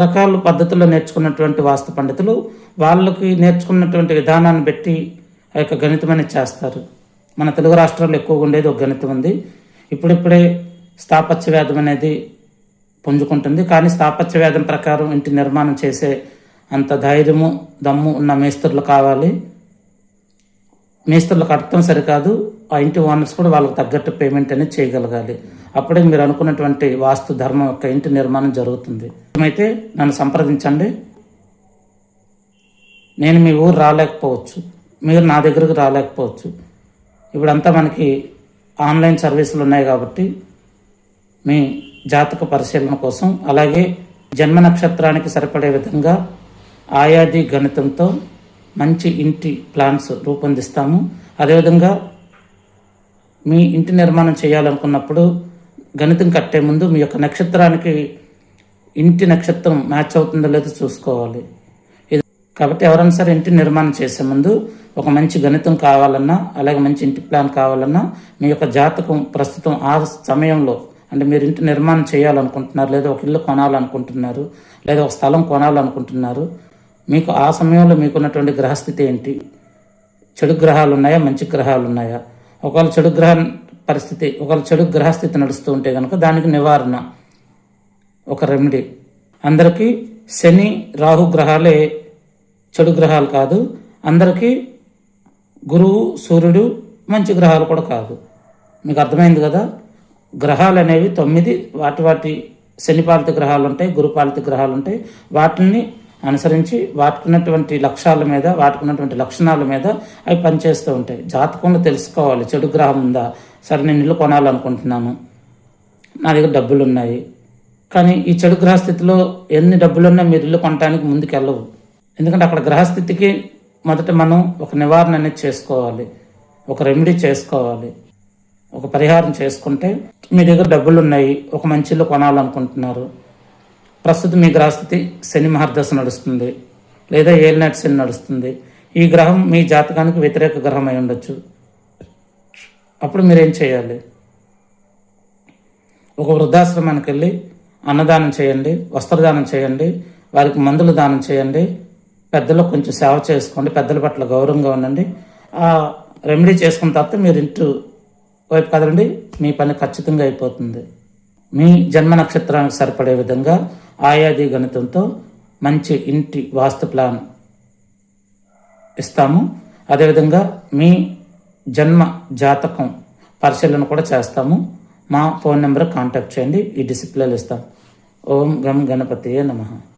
రకాల పద్ధతుల్లో నేర్చుకున్నటువంటి వాస్తు పండితులు వాళ్ళకి నేర్చుకున్నటువంటి విధానాన్ని బట్టి ఆ యొక్క గణితం అనేది చేస్తారు. మన తెలుగు రాష్ట్రాల్లో ఎక్కువగా ఉండేది ఒక గణితం ఉంది. ఇప్పుడిప్పుడే స్థాపత్య వేదం అనేది పుంజుకుంటుంది. కానీ స్థాపత్య వేదం ప్రకారం ఇంటి నిర్మాణం చేసే అంత ధైర్యము దమ్ము ఉన్న మేస్త్రులు కావాలి. మేస్త్రులు కట్టడం సరికాదు, ఆ ఇంటి ఓనర్స్ కూడా వాళ్ళకి తగ్గట్టు పేమెంట్ అనేది చేయగలగాలి. అప్పుడే మీరు అనుకున్నటువంటి వాస్తు ధర్మం యొక్క ఇంటి నిర్మాణం జరుగుతుంది. అయితే నన్ను సంప్రదించండి. నేను మీ ఊరు రాలేకపోవచ్చు, మీరు నా దగ్గరకు రాలేకపోవచ్చు. ఇప్పుడంతా మనకి ఆన్లైన్ సర్వీసులు ఉన్నాయి కాబట్టి మీ జాతక పరిశీలన కోసం, అలాగే జన్మ నక్షత్రానికి సరిపడే విధంగా ఆయాది గణితంతో మంచి ఇంటి ప్లాన్స్ రూపొందిస్తాము. అదేవిధంగా మీ ఇంటి నిర్మాణం చేయాలనుకున్నప్పుడు గణితం కట్టే ముందు మీ యొక్క నక్షత్రానికి ఇంటి నక్షత్రం మ్యాచ్ అవుతుందో లేదో చూసుకోవాలి. కాబట్టి ఎవరైనా సరే ఇంటి నిర్మాణం చేసే ముందు ఒక మంచి గణితం కావాలన్నా, అలాగే మంచి ఇంటి ప్లాన్ కావాలన్నా మీ యొక్క జాతకం ప్రస్తుతం ఆ సమయంలో, అంటే మీరు ఇంటి నిర్మాణం చేయాలనుకుంటున్నారు, లేదా ఒక ఇల్లు కొనాలనుకుంటున్నారు, లేదా ఒక స్థలం కొనాలనుకుంటున్నారు, మీకు ఆ సమయంలో మీకున్నటువంటి గ్రహస్థితి ఏంటి, చెడు గ్రహాలు ఉన్నాయా, మంచి గ్రహాలు ఉన్నాయా, ఒకవేళ చెడు గ్రహస్థితి నడుస్తూ ఉంటే కనుక దానికి నివారణ ఒక రెమెడీ. అందరికీ శని రాహు గ్రహాలే చెడు గ్రహాలు కాదు, అందరికీ గురువు సూర్యుడు మంచి గ్రహాలు కూడా కాదు. మీకు అర్థమైంది కదా. గ్రహాలు అనేవి 9, వాటి శనిపాలిత గ్రహాలు ఉంటాయి, గురుపాలిత గ్రహాలు ఉంటాయి. వాటిని అనుసరించి వాటికున్నటువంటి లక్ష్యాల మీద, వాటికున్నటువంటి లక్షణాల మీద అవి పనిచేస్తూ ఉంటాయి. జాతకంలో తెలుసుకోవాలి, చెడు గ్రహం ఉందా, సరే నేను ఇల్లు కొనాలనుకుంటున్నాను, నా దగ్గర డబ్బులు ఉన్నాయి, కానీ ఈ చెడు గ్రహస్థితిలో ఎన్ని డబ్బులున్నా మీరు ఇల్లు కొనడానికి ముందుకు వెళ్ళవు. ఎందుకంటే అక్కడ గ్రహస్థితికి మొదట మనం ఒక నివారణ అనేది చేసుకోవాలి, ఒక రెమెడీ చేసుకోవాలి, ఒక పరిహారం చేసుకుంటే మీ దగ్గర డబ్బులు ఉన్నాయి, ఒక మంచి ఇల్లు కొనాలనుకుంటున్నారు, ప్రస్తుతం మీ గ్రహస్థితి శని మహర్దశ నడుస్తుంది, లేదా ఏలినాటి శని నడుస్తుంది, ఈ గ్రహం మీ జాతకానికి వ్యతిరేక గ్రహం అయి ఉండొచ్చు. అప్పుడు మీరేం చేయాలి? ఒక వృద్ధాశ్రమానికి వెళ్ళి అన్నదానం చేయండి, వస్త్రదానం చేయండి, వారికి మందులు దానం చేయండి, పెద్దలకు కొంచెం సేవ చేసుకోండి, పెద్దల పట్ల గౌరవంగా ఉండండి. ఆ రెమెడీ చేసుకున్న తర్వాత మీరు ఇంటి వైపు కదలండి, మీ పని ఖచ్చితంగా అయిపోతుంది. మీ జన్మ నక్షత్రానికి సరిపడే విధంగా ఆయాది గణితంతో మంచి ఇంటి వాస్తు ప్లాన్ ఇస్తాము. అదేవిధంగా మీ జన్మ జాతకం పరిశీలన కూడా చేస్తాము. మా ఫోన్ నెంబర్ కాంటాక్ట్ చేయండి, ఈ డిస్ప్లేలో ఇస్తాం. ఓం గం గణపతియే నమః.